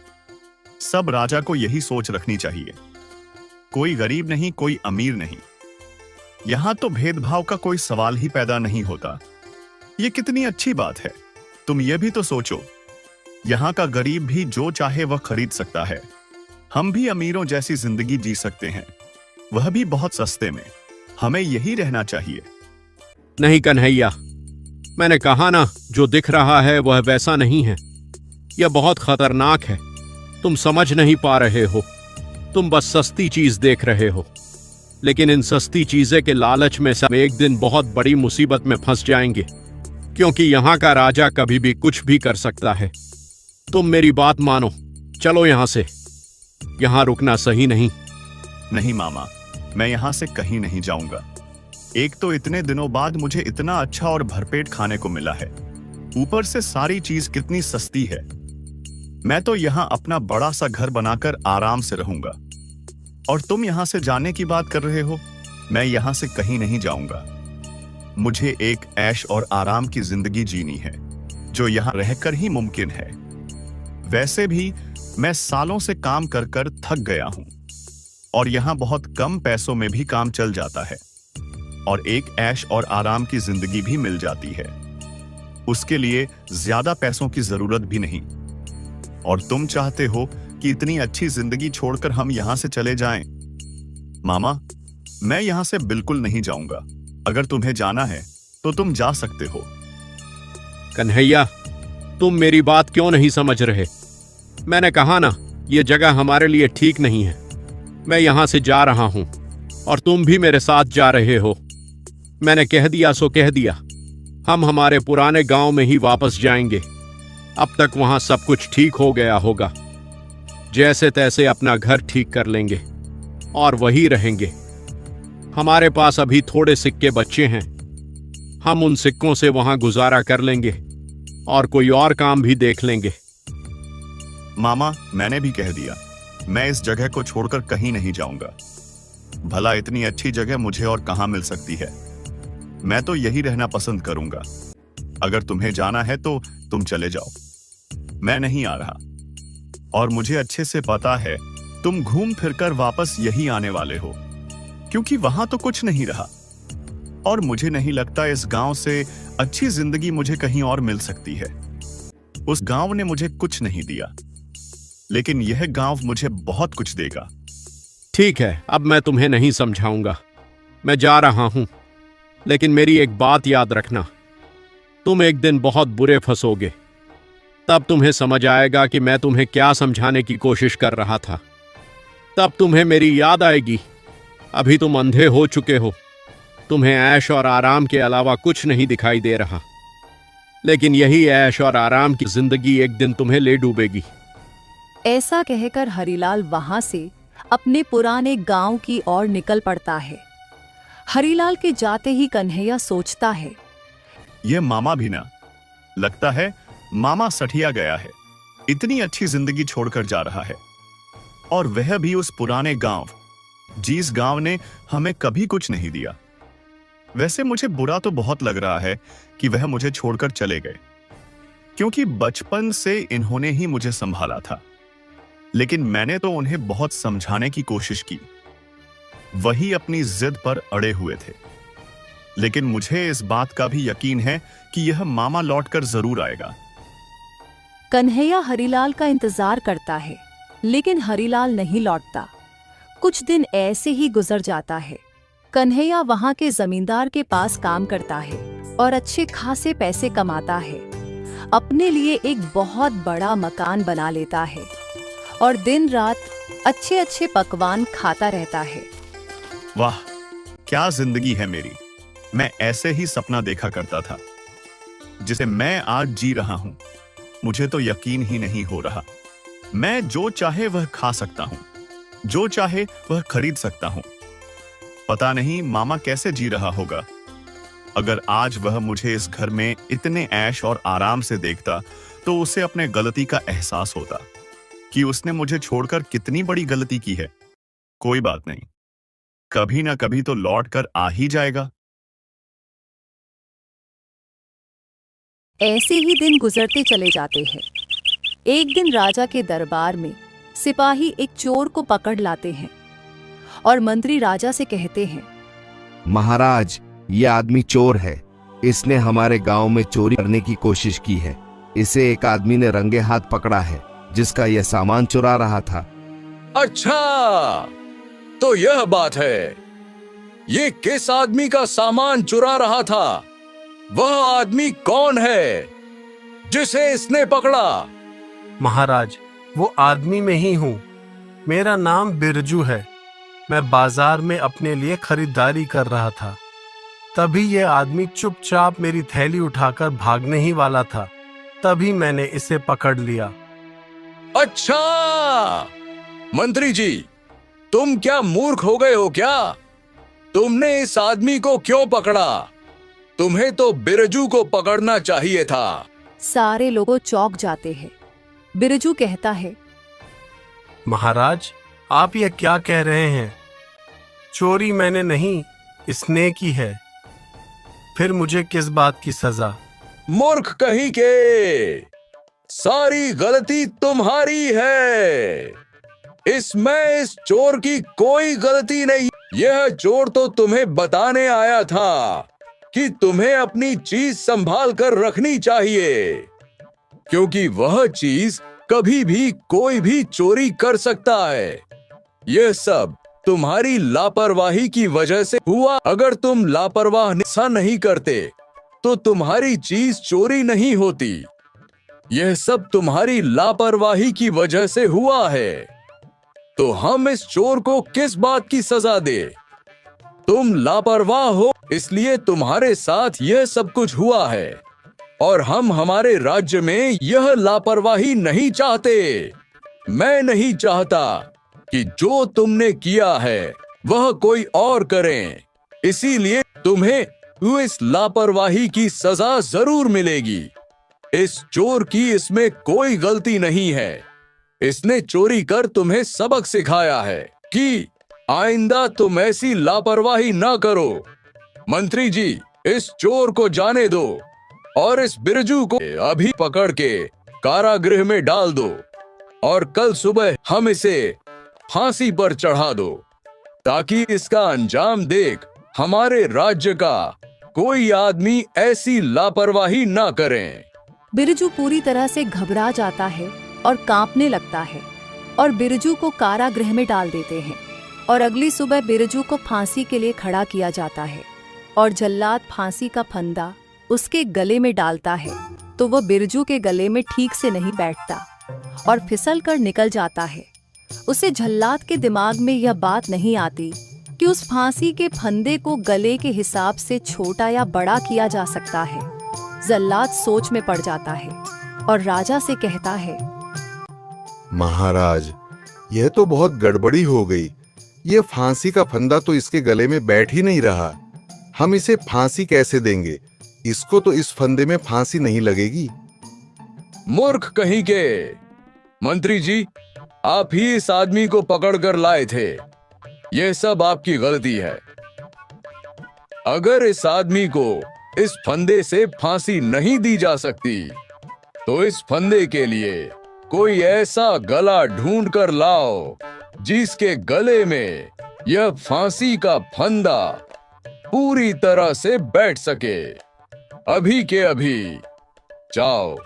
सब राजा को यही सोच रखनी चाहिए। कोई गरीब नहीं, कोई अमीर नहीं। यहां तो भेदभाव का कोई सवाल ही पैदा नहीं होता। यह कितनी अच्छी बात है। तुम यह भी तो सोचो, यहां का गरीब भी जो चाहे वह खरीद सकता है। हम भी अमीरों जैसी जिंदगी जी सकते हैं, वह भी बहुत सस्ते में। हमें यही रहना चाहिए। नहीं कन्हैया, मैंने कहा ना, जो दिख रहा है वह वैसा नहीं है। यह बहुत खतरनाक है। तुम समझ नहीं पा रहे हो। तुम बस सस्ती चीज देख रहे हो, लेकिन इन सस्ती चीजें के लालच में सब एक दिन बहुत बड़ी मुसीबत में फंस जाएंगे, क्योंकि यहां का राजा कभी भी कुछ भी कर सकता है। तुम मेरी बात मानो, चलो यहां से। यहां रुकना सही नहीं। नहीं मामा, मैं यहां से कहीं नहीं जाऊंगा। एक तो इतने दिनों बाद मुझे इतना अच्छा और भरपेट खाने को मिला है, ऊपर से सारी चीज कितनी सस्ती है। मैं तो यहां अपना बड़ा सा घर बनाकर आराम से रहूंगा, और तुम यहां से जाने की बात कर रहे हो। मैं यहां से कहीं नहीं जाऊंगा। मुझे एक ऐश और आराम की जिंदगी जीनी है, जो यहां रहकर ही मुमकिन है। वैसे भी मैं सालों से काम कर कर थक गया हूं, और यहां बहुत कम पैसों में भी काम चल जाता है, और एक ऐश और आराम की जिंदगी भी मिल जाती है। उसके लिए ज्यादा पैसों की जरूरत भी नहीं। और तुम चाहते हो कि इतनी अच्छी जिंदगी छोड़कर हम यहां से चले जाएं? मामा, मैं यहां से बिल्कुल नहीं जाऊंगा। अगर तुम्हें जाना है तो तुम जा सकते हो। कन्हैया, तुम मेरी बात क्यों नहीं समझ रहे? मैंने कहा ना, यह जगह हमारे लिए ठीक नहीं है। मैं यहां से जा रहा हूं, और तुम भी मेरे साथ जा रहे हो। मैंने कह दिया सो कह दिया। हम हमारे पुराने गांव में ही वापस जाएंगे। अब तक वहां सब कुछ ठीक हो गया होगा। जैसे तैसे अपना घर ठीक कर लेंगे और वही रहेंगे। हमारे पास अभी थोड़े सिक्के बचे हैं। हम उन सिक्कों से वहां गुजारा कर लेंगे और कोई और काम भी देख लेंगे। मामा, मैंने भी कह दिया, मैं इस जगह को छोड़कर कहीं नहीं जाऊंगा। भला इतनी अच्छी जगह मुझे और कहां मिल सकती है? मैं तो यही रहना पसंद करूंगा। अगर तुम्हें जाना है तो तुम चले जाओ, मैं नहीं आ रहा। और मुझे अच्छे से पता है तुम घूम फिरकर वापस यही आने वाले हो, क्योंकि वहां तो कुछ नहीं रहा और मुझे नहीं लगता इस गांव से अच्छी जिंदगी मुझे कहीं और मिल सकती है। उस गांव ने मुझे कुछ नहीं दिया, लेकिन यह गांव मुझे बहुत कुछ देगा। ठीक है, अब मैं तुम्हें नहीं समझाऊंगा, मैं जा रहा हूं। लेकिन मेरी एक बात याद रखना, तुम एक दिन बहुत बुरे फंसोगे। तब तुम्हें समझ आएगा कि मैं तुम्हें क्या समझाने की कोशिश कर रहा था। तब तुम्हें मेरी याद आएगी। अभी तुम अंधे हो चुके हो, तुम्हें ऐश और आराम के अलावा कुछ नहीं दिखाई दे रहा, लेकिन यही ऐश और आराम की जिंदगी एक दिन तुम्हें ले डूबेगी। ऐसा कहकर हरीलाल वहां से अपने पुराने गांव की ओर निकल पड़ता है। हरीलाल के जाते ही कन्हैया सोचता है, ये मामा भी ना, लगता है मामा सठिया गया है, इतनी अच्छी जिंदगी छोड़कर जा रहा है, और वह भी उस पुराने गांव, जिस गांव ने हमें कभी कुछ नहीं दिया। वैसे मुझे बुरा तो बहुत लग रहा है कि वह मुझे छोड़कर चले गए, क्योंकि बचपन से इन्होंने ही मुझे संभाला था। लेकिन मैंने तो उन्हें बहुत समझाने की कोशिश की, वही अपनी जिद पर अड़े हुए थे। लेकिन मुझे इस बात का भी यकीन है कि यह मामा लौटकर जरूर आएगा। कन्हैया हरीलाल का इंतजार करता है, लेकिन हरीलाल नहीं लौटता। कुछ दिन ऐसे ही गुजर जाता है। कन्हैया वहां के जमींदार के पास काम करता है और अच्छे खासे पैसे कमाता है। अपने लिए एक बहुत बड़ा मकान बना लेता है और दिन रात अच्छे अच्छे पकवान खाता रहता है। वाह, क्या जिंदगी है मेरी। मैं ऐसे ही सपना देखा करता था, जिसे मैं आज जी रहा हूं। मुझे तो यकीन ही नहीं हो रहा। मैं जो चाहे वह खा सकता हूं, जो चाहे वह खरीद सकता हूं। पता नहीं मामा कैसे जी रहा होगा। अगर आज वह मुझे इस घर में इतने ऐश और आराम से देखता, तो उसे अपने गलती का एहसास होता कि उसने मुझे छोड़कर कितनी बड़ी गलती की है। कोई बात नहीं, कभी ना कभी तो लौट कर आ ही जाएगा। ऐसे ही दिन गुजरते चले जाते हैं। एक दिन राजा के दरबार में सिपाही एक चोर को पकड़ लाते हैं और मंत्री राजा से कहते हैं, महाराज, ये आदमी चोर है। इसने हमारे गांव में चोरी करने की कोशिश की है। इसे एक आदमी ने रंगे हाथ पकड़ा है, जिसका यह सामान चुरा रहा था। अच्छा, तो यह बात है। ये किस आदमी का सामान चुरा रहा था? वह आदमी कौन है जिसे इसने पकड़ा? महाराज, वो आदमी में ही हूँ। मेरा नाम बिरजू है। मैं बाजार में अपने लिए खरीदारी कर रहा था। तभी यह आदमी चुपचाप मेरी थैली उठाकर भागने ही वाला था। तभी मैंने इसे पकड़ लिया। अच्छा, मंत्री जी, तुम क्या मूर्ख हो गए हो क्या? तुमने इस आदमी को क्यों पकड़ा? तुम्हें तो बिरजू को पकड़ना चाहिए था। सारे लोग चौंक जाते हैं। बिरजू कहता है, महाराज, आप यह क्या कह रहे हैं? चोरी मैंने नहीं, इसने की है। फिर मुझे किस बात की सजा? मूर्ख कहीं के, सारी गलती तुम्हारी है। इसमें इस चोर की कोई गलती नहीं। यह चोर तो तुम्हें बताने आया था कि तुम्हें अपनी चीज संभाल कर रखनी चाहिए, क्योंकि वह चीज कभी भी कोई भी चोरी कर सकता है। यह सब तुम्हारी लापरवाही की वजह से हुआ। अगर तुम लापरवाह ऐसा नहीं करते तो तुम्हारी चीज चोरी नहीं होती। यह सब तुम्हारी लापरवाही की वजह से हुआ है। तो हम इस चोर को किस बात की सजा दे? तुम लापरवाह हो, इसलिए तुम्हारे साथ यह सब कुछ हुआ है, और हम हमारे राज्य में यह लापरवाही नहीं चाहते। मैं नहीं चाहता कि जो तुमने किया है वह कोई और करें। इसीलिए तुम्हें इस लापरवाही की सजा जरूर मिलेगी। इस चोर की इसमें कोई गलती नहीं है। इसने चोरी कर तुम्हें सबक सिखाया है कि आइंदा तुम ऐसी लापरवाही ना करो। मंत्री जी, इस चोर को जाने दो और इस बिरजू को अभी पकड़ के कारागृह में डाल दो। और कल सुबह हम इसे फांसी पर चढ़ा दो, ताकि इसका अंजाम देख हमारे राज्य का कोई आदमी ऐसी लापरवाही ना करे। बिरजू पूरी तरह से घबरा जाता है और कांपने लगता है और बिरजू को कारागृह में डाल देते हैं। और अगली सुबह बिरजू को फांसी के लिए खड़ा किया जाता है और जल्लाद फांसी का फंदा उसके गले में डालता है तो वह बिरजू के गले में ठीक से नहीं बैठता और फिसल कर निकल जाता है। उसे जल्लाद के दिमाग में यह बात नहीं आती कि उस फांसी के फंदे को गले के हिसाब से छोटा या बड़ा किया जा सकता है। जल्लाद सोच में पड़ जाता है और राजा से कहता है, महाराज, यह तो बहुत गड़बड़ी हो गई। यह फांसी का फंदा तो इसके गले में बैठ ही नहीं रहा। हम इसे फांसी कैसे देंगे? इसको तो इस फंदे में फांसी नहीं लगेगी। मूर्ख कहीं के! मंत्री जी, आप ही इस आदमी को पकड़कर लाए थे। यह सब आपकी गलती है। अगर इस आदमी को इस फंदे से फांसी नहीं दी जा सकती, तो इस फंदे के लिए कोई ऐसा गला ढूंढ कर लाओ जिसके गले में यह फांसी का फंदा पूरी तरह से बैठ सके। अभी के अभी जाओ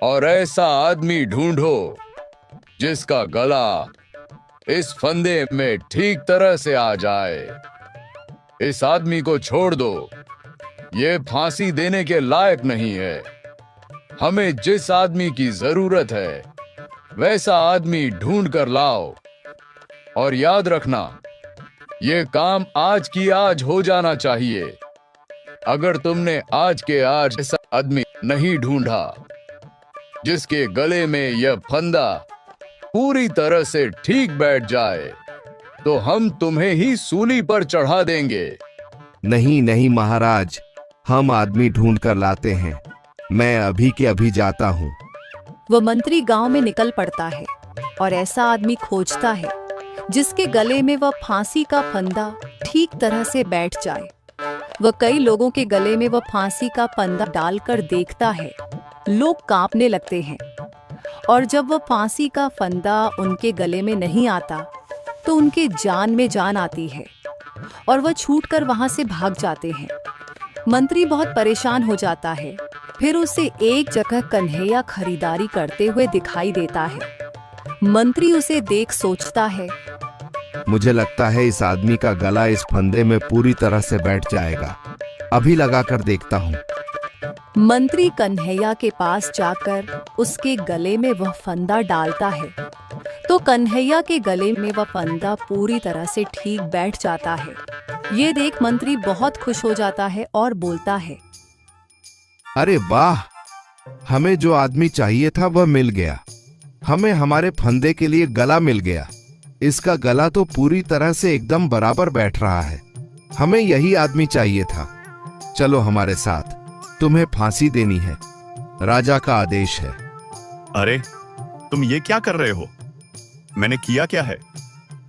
और ऐसा आदमी ढूंढो जिसका गला इस फंदे में ठीक तरह से आ जाए। इस आदमी को छोड़ दो, ये फांसी देने के लायक नहीं है। हमें जिस आदमी की जरूरत है वैसा आदमी ढूंढ कर लाओ। और याद रखना, ये काम आज की आज हो जाना चाहिए। अगर तुमने आज के आज ऐसा आदमी नहीं ढूंढा जिसके गले में यह फंदा पूरी तरह से ठीक बैठ जाए, तो हम तुम्हें ही सूली पर चढ़ा देंगे। नहीं नहीं महाराज, हम आदमी ढूंढ कर लाते हैं। मैं अभी के अभी जाता हूँ। वह मंत्री गांव में निकल पड़ता है और ऐसा आदमी खोजता है जिसके गले में वह फांसी का फंदा ठीक तरह से बैठ जाए। वह कई लोगों के गले में वह फांसी का फंदा डालकर देखता है। लोग कांपने लगते हैं और जब वह फांसी का फंदा उनके गले में नहीं आता तो उनके जान में जान आती है और वह छूटकर वहां से भाग जाते हैं। मंत्री बहुत परेशान हो जाता है। फिर उसे एक जगह कन्हैया खरीदारी करते हुए दिखाई देता है। मंत्री उसे देख सोचता है, मुझे लगता है इस आदमी का गला इस फंदे में पूरी तरह से बैठ जाएगा। अभी लगा कर देखता हूँ। मंत्री कन्हैया के पास जाकर उसके गले में वह फंदा डालता है तो कन्हैया के गले में वह फंदा पूरी तरह से ठीक बैठ जाता है। ये देख मंत्री बहुत खुश हो जाता है और बोलता है, अरे वाह, हमें जो आदमी चाहिए था वह मिल गया। हमें हमारे फंदे के लिए गला मिल गया। इसका गला तो पूरी तरह से एकदम बराबर बैठ रहा है। हमें यही आदमी चाहिए था। चलो हमारे साथ, तुम्हें फांसी देनी है। राजा का आदेश है। अरे, तुम ये क्या कर रहे हो? मैंने किया क्या है?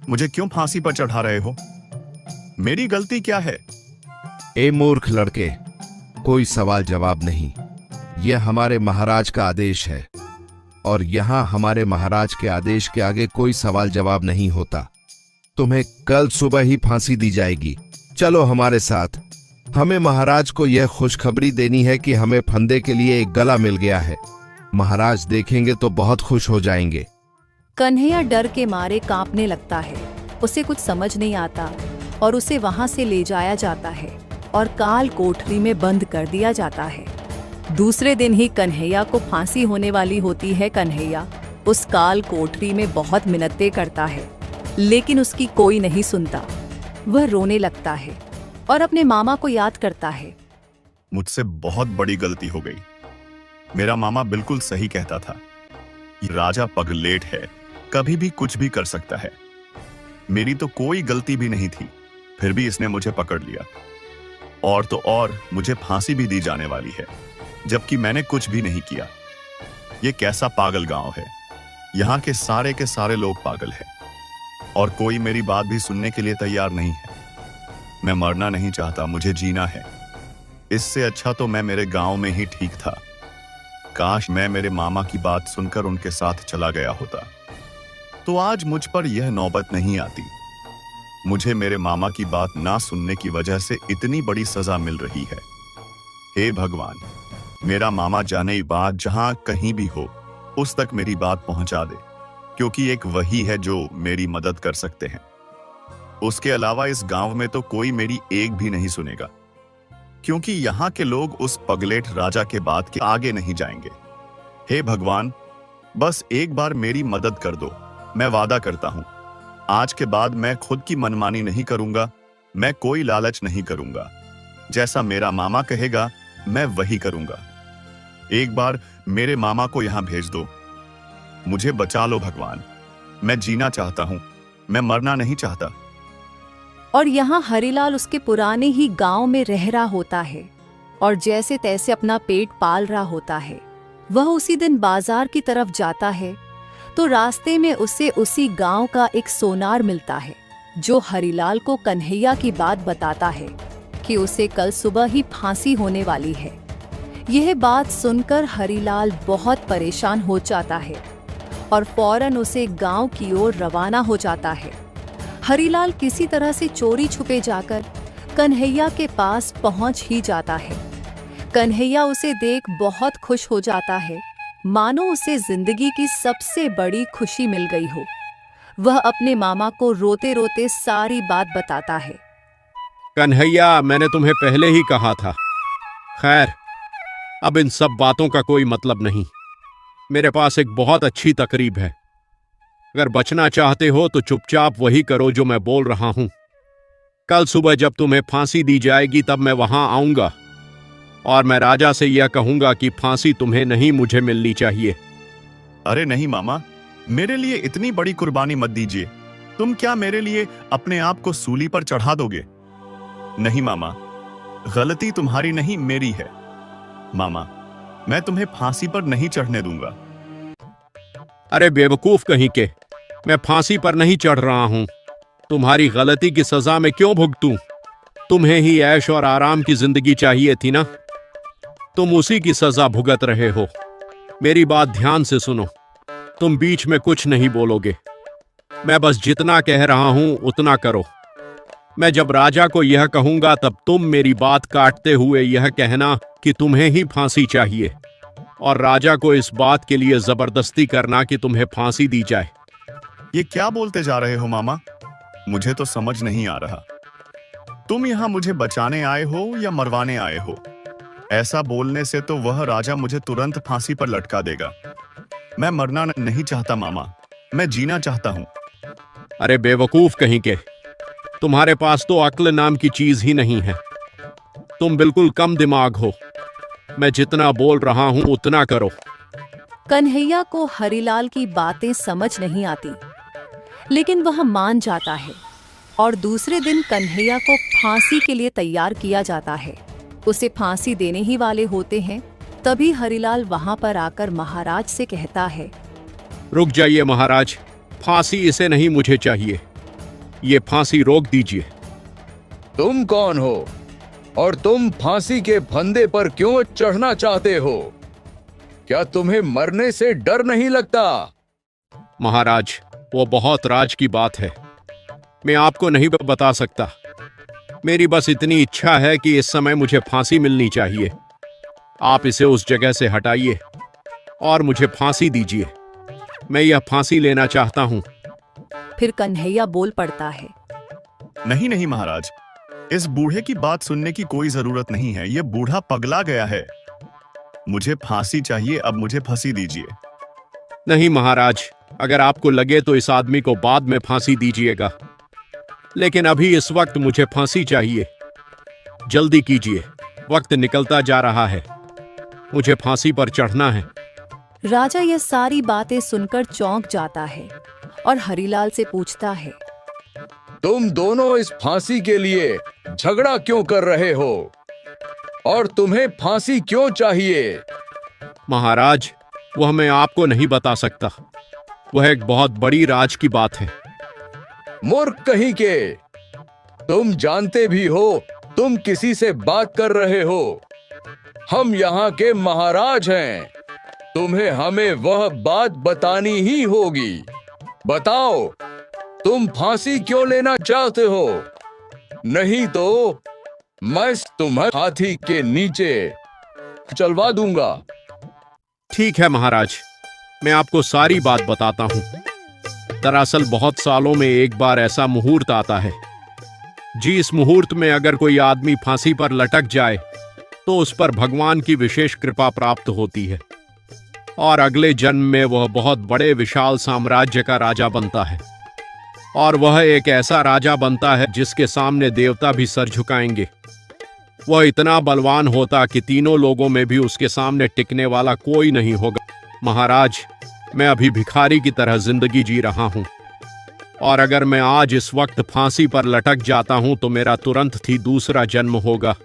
मुझे क्यों फांसी पर चढ़ा रहे हो? मेरी गलती क्या है? ए मूर्ख लड़के, कोई सवाल जवाब नहीं। यह हमारे महाराज का आदेश है और यहाँ हमारे महाराज के आदेश के आगे कोई सवाल जवाब नहीं होता। तुम्हें कल सुबह ही फांसी दी जाएगी। चलो हमारे साथ। हमें महाराज को यह खुशखबरी देनी है कि हमें फंदे के लिए एक गला मिल गया है। महाराज देखेंगे तो बहुत खुश हो जाएंगे। कन्हैया डर के मारे कांपने लगता है। उसे कुछ समझ नहीं आता और उसे वहां से ले जाया जाता है और काल कोठरी में बंद कर दिया जाता है। दूसरे दिन ही कन्हैया को फांसी होने वाली होती है। कन्हैया उस काल कोठरी में बहुत मिन्नतें करता है, लेकिन उसकी कोई नहीं सुनता। वह रोने लगता है और अपने मामा को याद करता है। मुझसे बहुत बड़ी गलती हो गई। मेरा मामा बिल्कुल सही कहता था। ये राजा पगलेट है, कभी भी कुछ भी कर सकता है। मेरी तो कोई गलती भी नहीं थी, फिर भी इसने मुझे पकड़ लिया। और तो और मुझे फांसी भी दी जाने वाली है, जबकि मैंने कुछ भी नहीं किया। ये कैसा पागल गांव है। यहाँ के सारे लोग पागल हैं और कोई मेरी बात भी सुनने के लिए तैयार नहीं है। मैं मरना नहीं चाहता, मुझे जीना है। इससे अच्छा तो मैं मेरे गांव में ही ठीक था। काश मैं मेरे मामा की बात सुनकर उनके साथ चला गया होता। तो आज मुझ पर यह नौबत नहीं आती। मुझे मेरे मामा की बात ना सुनने की वजह से इतनी बड़ी सजा मिल रही है। हे भगवान, मेरा मामा जाने बाद जहां कहीं भी हो उस तक मेरी बात पहुंचा दे, क्योंकि एक वही है जो मेरी मदद कर सकते हैं। उसके अलावा इस गांव में तो कोई मेरी एक भी नहीं सुनेगा, क्योंकि यहाँ के लोग उस पगलेट राजा के बात के आगे नहीं जाएंगे। हे भगवान, बस एक बार मेरी मदद कर दो। मैं वादा करता हूं, आज के बाद मैं खुद की मनमानी नहीं करूंगा, मैं कोई लालच नहीं करूंगा। जैसा मेरा मामा कहेगा मैं वही करूंगा। एक बार मेरे मामा को यहां भेज दो। मुझे बचा लो भगवान, मैं जीना चाहता हूं, मैं मरना नहीं चाहता। और यहाँ हरिलाल उसके पुराने ही गांव में रह रहा होता है और जैसे तैसे अपना पेट पाल रहा होता है। वह उसी दिन बाजार की तरफ जाता है तो रास्ते में उसे उसी गांव का एक सोनार मिलता है, जो हरिलाल को कन्हैया की बात बताता है कि उसे कल सुबह ही फांसी होने वाली है। यह बात सुनकर हरिलाल बहुत परेशान हो जाता है और फौरन उसे गांव की ओर रवाना हो जाता है। हरिलाल किसी तरह से चोरी छुपे जाकर कन्हैया के पास पहुंच ही जाता है। कन्हैया उसे देख बहुत खुश हो जाता है, मानो उसे जिंदगी की सबसे बड़ी खुशी मिल गई हो। वह अपने मामा को रोते रोते सारी बात बताता है। कन्हैया, मैंने तुम्हें पहले ही कहा था। खैर, अब इन सब बातों का कोई मतलब नहीं। मेरे पास एक बहुत अच्छी तकरीब है। अगर बचना चाहते हो तो चुपचाप वही करो जो मैं बोल रहा हूं। कल सुबह जब तुम्हें फांसी दी जाएगी तब मैं वहां आऊंगा और मैं राजा से यह कहूंगा कि फांसी तुम्हें नहीं, मुझे मिलनी चाहिए। अरे नहीं मामा, मेरे लिए इतनी बड़ी कुर्बानी मत दीजिए। तुम क्या मेरे लिए अपने आप को सूली पर चढ़ा दोगे? नहीं मामा, गलती तुम्हारी नहीं मेरी है। मामा, मैं तुम्हें फांसी पर नहीं चढ़ने दूंगा। अरे बेवकूफ कहीं के, मैं फांसी पर नहीं चढ़ रहा हूं। तुम्हारी गलती की सजा मैं क्यों भुगतूं? तुम्हें ही ऐश और आराम की जिंदगी चाहिए थी ना, तुम उसी की सजा भुगत रहे हो। मेरी बात ध्यान से सुनो, तुम बीच में कुछ नहीं बोलोगे। मैं बस जितना कह रहा हूं उतना करो। मैं जब राजा को यह कहूंगा तब तुम मेरी बात काटते हुए यह कहना कि तुम्हें ही फांसी चाहिए, और राजा को इस बात के लिए जबरदस्ती करना कि तुम्हें फांसी दी जाए। ये क्या बोलते जा रहे हो मामा? मुझे तो समझ नहीं आ रहा। तुम यहाँ मुझे बचाने आए हो या मरवाने आए हो? ऐसा बोलने से तो वह राजा मुझे तुरंत फांसी पर लटका देगा। मैं मरना नहीं चाहता मामा, मैं जीना चाहता हूं। अरे बेवकूफ कहीं के, तुम्हारे पास तो अक्ल नाम की चीज ही नहीं है। तुम बिल्कुल कम दिमाग हो। मैं जितना बोल रहा हूं उतना करो। कन्हैया को हरिलाल की बातें समझ नहीं आती, लेकिन वह मान जाता है और दूसरे दिन कन्हैया को फांसी के लिए तैयार किया जाता है। उसे फांसी देने ही वाले होते हैं, तभी हरिलाल वहां पर आकर महाराज से कहता है, रुक जाइए महाराज, फांसी इसे नहीं, मुझे चाहिए। ये फांसी रोक दीजिए। तुम कौन हो और तुम फांसी के फंदे पर क्यों चढ़ना चाहते हो? क्या तुम्हें मरने से डर नहीं लगता? महाराज, वो बहुत राज की बात है, मैं आपको नहीं बता सकता। मेरी बस इतनी इच्छा है कि इस समय मुझे फांसी मिलनी चाहिए। आप इसे उस जगह से हटाइए और मुझे फांसी दीजिए। मैं यह फांसी लेना चाहता हूं। फिर कन्हैया बोल पड़ता है, नहीं नहीं महाराज, इस बूढ़े की बात सुनने की कोई जरूरत नहीं है। यह बूढ़ा पगला गया है। मुझे फांसी चाहिए, अब मुझे फांसी दीजिए। नहीं महाराज, अगर आपको लगे तो इस आदमी को बाद में फांसी दीजिएगा, लेकिन अभी इस वक्त मुझे फांसी चाहिए। जल्दी कीजिए, वक्त निकलता जा रहा है, मुझे फांसी पर चढ़ना है। राजा यह सारी बातें सुनकर चौंक जाता है और हरिलाल से पूछता है, तुम दोनों इस फांसी के लिए झगड़ा क्यों कर रहे हो और तुम्हें फांसी क्यों चाहिए? महाराज, वह मैं आपको नहीं बता सकता। वह एक बहुत बड़ी राज की बात है। मूर्ख कहीं के, तुम जानते भी हो तुम किसी से बात कर रहे हो। हम यहाँ के महाराज हैं, तुम्हें हमें वह बात बतानी ही होगी। बताओ, तुम फांसी क्यों लेना चाहते हो? नहीं तो मैं तुम्हें हाथी के नीचे चलवा दूंगा। ठीक है महाराज, मैं आपको सारी बात बताता हूँ। दरअसल बहुत सालों में एक बार ऐसा मुहूर्त आता है जी। इस मुहूर्त में अगर कोई आदमी फांसी पर लटक जाए तो उस पर भगवान की विशेष कृपा प्राप्त होती है और अगले जन्म में वह बहुत बड़े विशाल साम्राज्य का राजा बनता है। और वह एक ऐसा राजा बनता है जिसके सामने देवता भी सर झुकाएंगे। वह इतना बलवान होता कि तीनों लोगों में भी उसके सामने टिकने वाला कोई नहीं होगा। महाराज, मैं अभी भिखारी की तरह जिंदगी जी रहा हूं और अगर मैं आज इस वक्त फांसी पर लटक जाता हूं तो मेरा तुरंत ही दूसरा जन्म होगा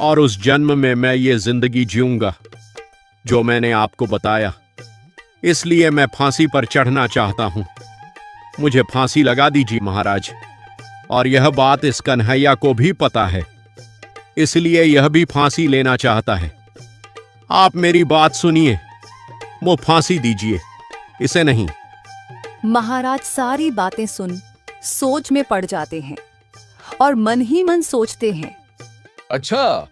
और उस जन्म में मैं ये जिंदगी जीऊंगा जो मैंने आपको बताया। इसलिए मैं फांसी पर चढ़ना चाहता हूं। मुझे फांसी लगा दीजिए महाराज। और यह बात इस कन्हैया को भी पता है, इसलिए यह भी फांसी लेना चाहता है। आप मेरी बात सुनिए, वो फांसी दीजिए, इसे नहीं। महाराज सारी बातें सुन सोच में पड़ जाते हैं और मन ही मन सोचते हैं, अच्छा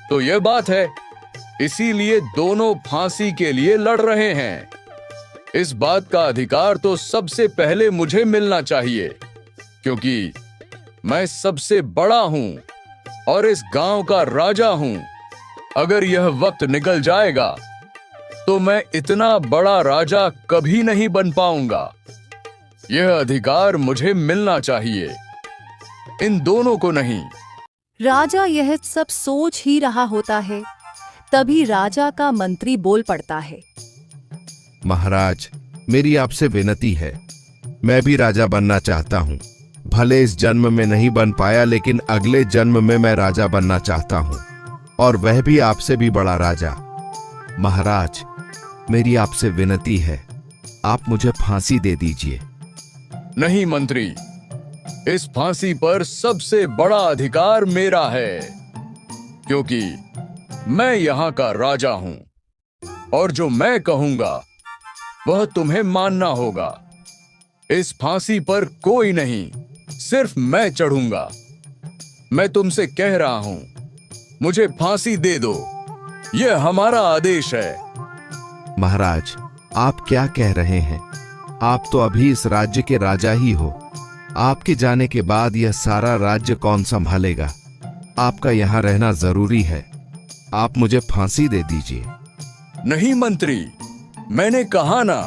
तो यह बात है, इसीलिए दोनों फांसी के लिए लड़ रहे हैं। इस बात का अधिकार तो सबसे पहले मुझे मिलना चाहिए, क्योंकि मैं सबसे बड़ा हूं और इस गांव का राजा हूं। अगर यह वक्त निकल जाएगा तो मैं इतना बड़ा राजा कभी नहीं बन पाऊंगा। यह अधिकार मुझे मिलना चाहिए, इन दोनों को नहीं। राजा यह सब सोच ही रहा होता है, तभी राजा का मंत्री बोल पड़ता है, महाराज, मेरी आपसे विनती है, मैं भी राजा बनना चाहता हूँ। भले इस जन्म में नहीं बन पाया, लेकिन अगले जन्म में मैं राजा बनना चाहता हूँ, और वह भी आपसे भी बड़ा राजा। महाराज, मेरी आपसे विनती है, आप मुझे फांसी दे दीजिए। नहीं मंत्री, इस फांसी पर सबसे बड़ा अधिकार मेरा है, क्योंकि मैं यहाँ का राजा हूं और जो मैं कहूंगा वह तुम्हें मानना होगा। इस फांसी पर कोई नहीं, सिर्फ मैं चढ़ूंगा। मैं तुमसे कह रहा हूं, मुझे फांसी दे दो, यह हमारा आदेश है। महाराज, आप क्या कह रहे हैं? आप तो अभी इस राज्य के राजा ही हो। आपके जाने के बाद यह सारा राज्य कौन संभालेगा? आपका यहाँ रहना जरूरी है। आप मुझे फांसी दे दीजिए। नहीं मंत्री, मैंने कहा ना,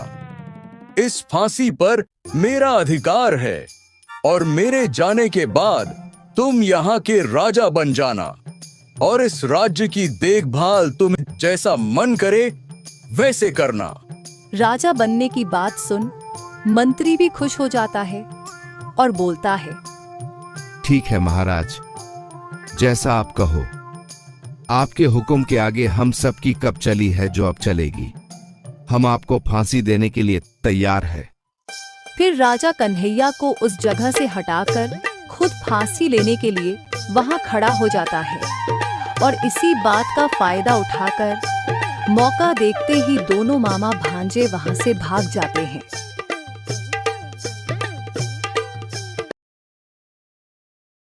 इस फांसी पर मेरा अधिकार है और मेरे जाने के बाद तुम यहाँ के राजा बन जाना और इस राज्य की देखभाल तुम जैसा मन करे वैसे करना। राजा बनने की बात सुन मंत्री भी खुश हो जाता है और बोलता है, ठीक है महाराज, जैसा आप कहो। आपके हुक्म के आगे हम सब की कब चली है जो अब चलेगी। हम आपको फांसी देने के लिए तैयार है। फिर राजा कन्हैया को उस जगह से हटाकर खुद फांसी लेने के लिए वहां खड़ा हो जाता है और इसी बात का फायदा उठाकर मौका देखते ही दोनों मामा भांजे वहां से भाग जाते हैं।